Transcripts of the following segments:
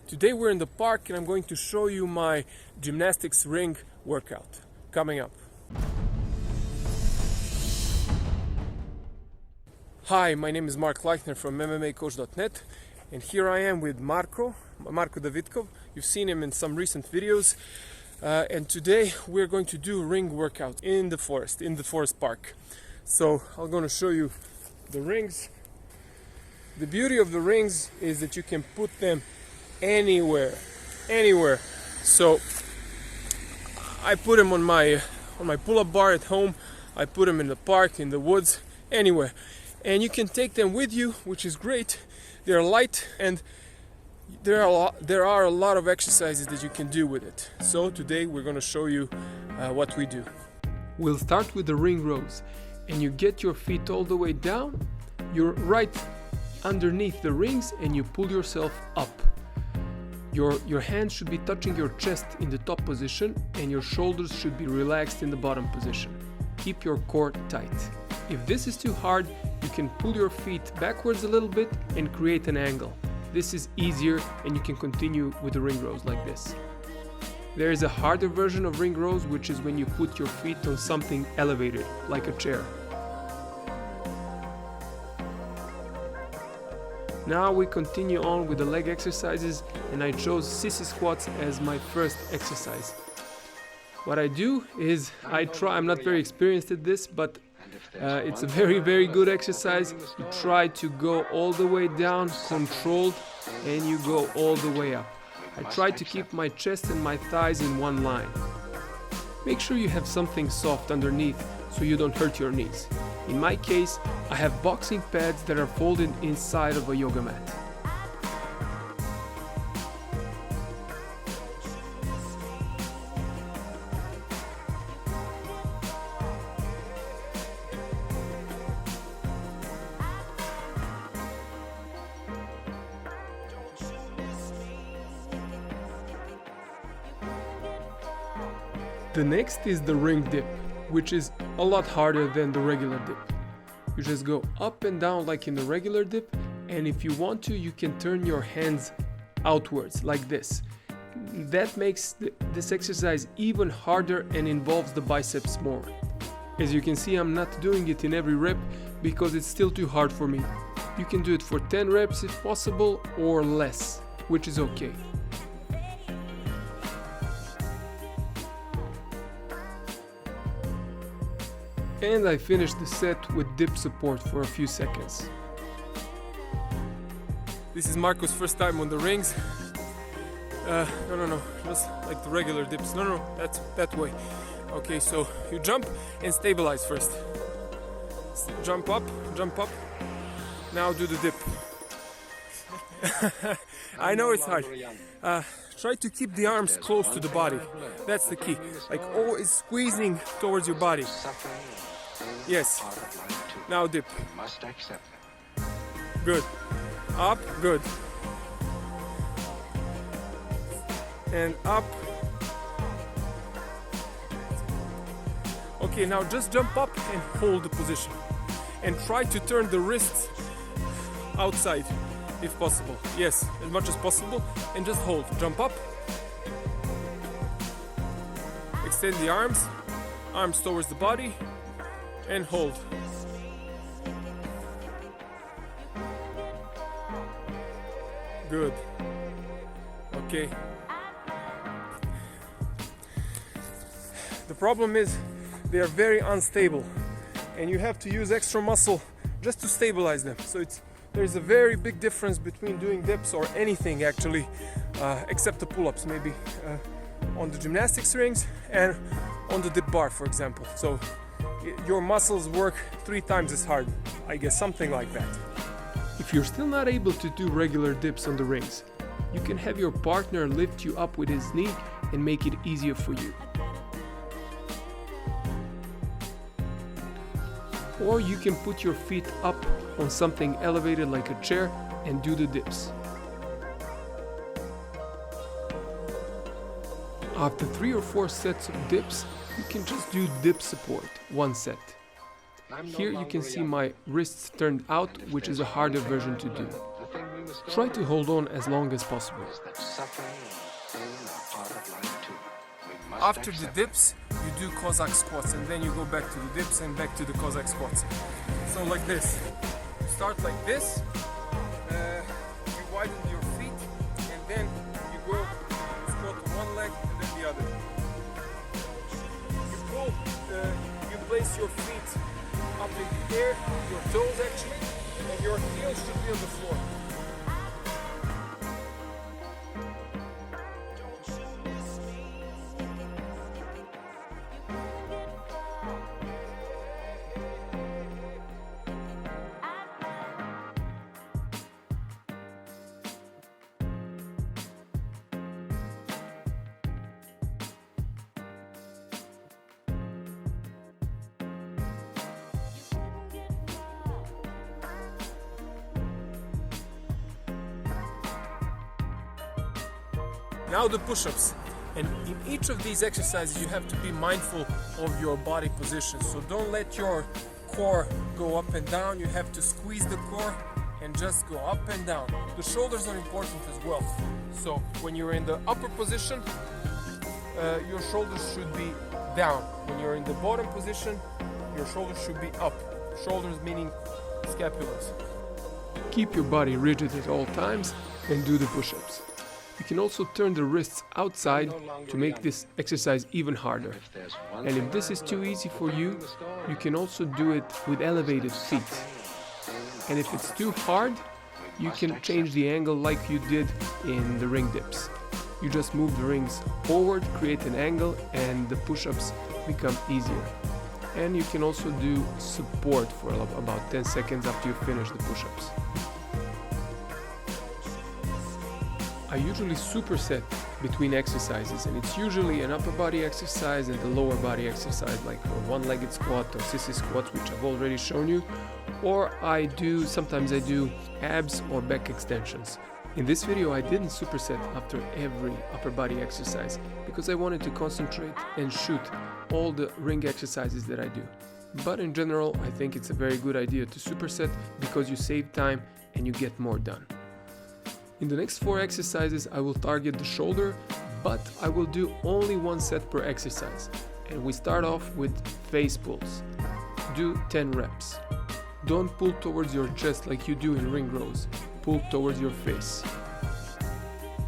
Today we're in the park and I'm going to show you my gymnastics ring workout coming up. Hi, my name is Mark Leichner from MMAcoach.net and here I am with Marko Davidkov. You've seen him in some recent videos and today we're going to do ring workout in the forest park. So I'm going to show you the rings. The beauty of the rings is that you can put them anywhere. So I put them on my pull-up bar at home. I put them in the park, in the woods, anywhere. And you can take them with you, which is great. They're light and there are a lot of exercises that you can do with it. So today we're going to show you what we do. We'll start with the ring rows, and you get your feet all the way down. You're right underneath the rings and you pull yourself up. Your hands should be touching your chest in the top position and your shoulders should be relaxed in the bottom position. Keep your core tight. If this is too hard, you can pull your feet backwards a little bit and create an angle. This is easier and you can continue with the ring rows like this. There is a harder version of ring rows, which is when you put your feet on something elevated, like a chair. Now we continue on with the leg exercises, and I chose sissy squats as my first exercise. What I do is I'm not very experienced at this, but it's a very good exercise. You try to go all the way down, controlled, and you go all the way up. I try to keep my chest and my thighs in one line. Make sure you have something soft underneath so you don't hurt your knees. In my case, I have boxing pads that are folded inside of a yoga mat. The next is the ring dip, which is a lot harder than the regular dip. You just go up and down like in the regular dip, and if you want to, you can turn your hands outwards like this. That makes this exercise even harder and involves the biceps more. As you can see, I'm not doing it in every rep because it's still too hard for me. You can do it for 10 reps if possible or less, which is okay. And I finished the set with dip support for a few seconds. This is Marco's first time on the rings. No, just like the regular dips. No, that's that way. Okay, so you jump and stabilize first. Jump up. Now do the dip. I know it's hard. Try to keep the arms close to the body. That's the key. Like always squeezing towards your body. Yes. Now dip. Good. Up. Good. And up. Okay, now just jump up and hold the position. And try to turn the wrists outside if possible. Yes, as much as possible. And just hold. Jump up. Extend the arms. Arms towards the body. And hold. Good. Okay. The problem is they are very unstable and you have to use extra muscle just to stabilize them. So there's a very big difference between doing dips or anything actually, except the pull-ups maybe, on the gymnastics rings and on the dip bar, for example. So your muscles work 3 times as hard, I guess, something like that. If you're still not able to do regular dips on the rings, you can have your partner lift you up with his knee and make it easier for you. Or you can put your feet up on something elevated like a chair and do the dips. After 3 or 4 sets of dips, you can just do dip support, 1 set. Here you can see my wrists turned out, which is a harder version to do. Try to hold on as long as possible. After the dips, you do Cossack squats, and then you go back to the dips and back to the Cossack squats. So like this. You start like this, you widen your feet, and then you go squat on one leg and then the other. You place your feet up in the air, your toes actually, and your heels should be on the floor. Now the push-ups, and in each of these exercises you have to be mindful of your body position, so don't let your core go up and down. You have to squeeze the core and just go up and down. The shoulders are important as well, so when you're in the upper position, your shoulders should be down. When you're in the bottom position, your shoulders should be up. Shoulders meaning scapulas. Keep your body rigid at all times and do the push-ups. You can also turn the wrists outside to make this exercise even harder. And if this is too easy for you, you can also do it with elevated feet. And if it's too hard, you can change the angle like you did in the ring dips. You just move the rings forward, create an angle, and the push-ups become easier. And you can also do support for about 10 seconds after you finish the push-ups. I usually superset between exercises, and it's usually an upper body exercise and a lower body exercise, like a one-legged squat or sissy squat, which I've already shown you, or sometimes I do abs or back extensions. In this video I didn't superset after every upper body exercise because I wanted to concentrate and shoot all the ring exercises that I do. But in general, I think it's a very good idea to superset because you save time and you get more done. In the next 4 exercises I will target the shoulder, but I will do only 1 set per exercise. And we start off with face pulls. Do 10 reps. Don't pull towards your chest like you do in ring rows. Pull towards your face.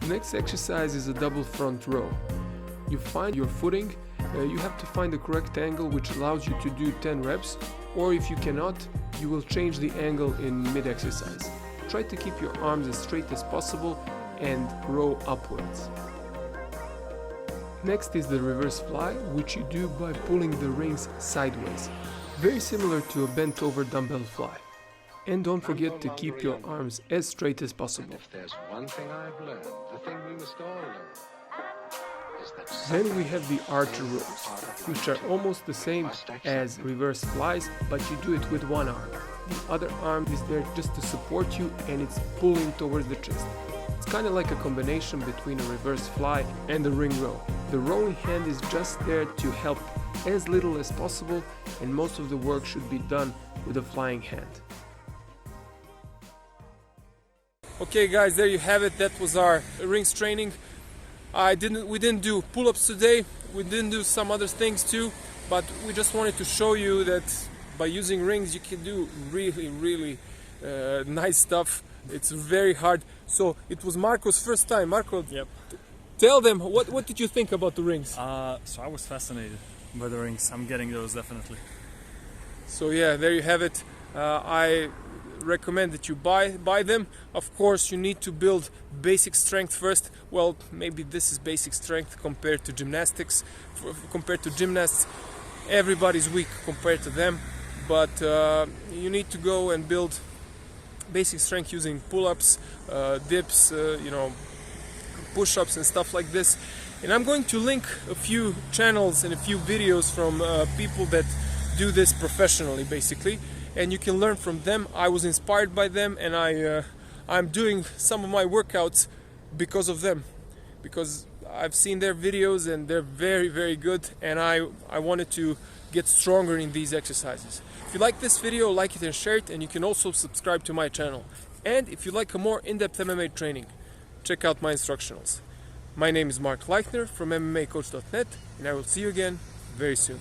The next exercise is a double front row. You find your footing, you have to find the correct angle which allows you to do 10 reps, or if you cannot, you will change the angle in mid-exercise. Try to keep your arms as straight as possible and row upwards. Next is the reverse fly, which you do by pulling the rings sideways. Very similar to a bent over dumbbell fly. And don't forget to keep your arms as straight as possible. If there's one thing I've learned, the thing we must all learn is that then we have the archer rows, which are almost the same as reverse flies, but you do it with one arm. The other arm is there just to support you and it's pulling towards the chest. It's kind of like a combination between a reverse fly and a ring row. The rowing hand is just there to help as little as possible, and most of the work should be done with a flying hand. Okay guys, there you have it. That was our rings training. We didn't do pull-ups today. We didn't do some other things too, but we just wanted to show you that by using rings you can do really nice stuff. It's very hard. So it was Marco's first time. Marco, yep. Tell them, what did you think about the rings? So I was fascinated by the rings. I'm getting those definitely. So yeah, there you have it. I recommend that you buy them. Of course, you need to build basic strength first. Well, maybe this is basic strength compared to gymnastics. Compared to gymnasts, everybody's weak compared to them. But you need to go and build basic strength using pull-ups, dips, push-ups and stuff like this. And I'm going to link a few channels and a few videos from people that do this professionally, basically, and you can learn from them. I was inspired by them, and I'm doing some of my workouts because of them, because I've seen their videos and they're very good, and I wanted to get stronger in these exercises. If you like this video, like it and share it, and you can also subscribe to my channel. And if you like a more in-depth MMA training, check out my instructionals. My name is Mark Leichner from MMAcoach.net, and I will see you again very soon.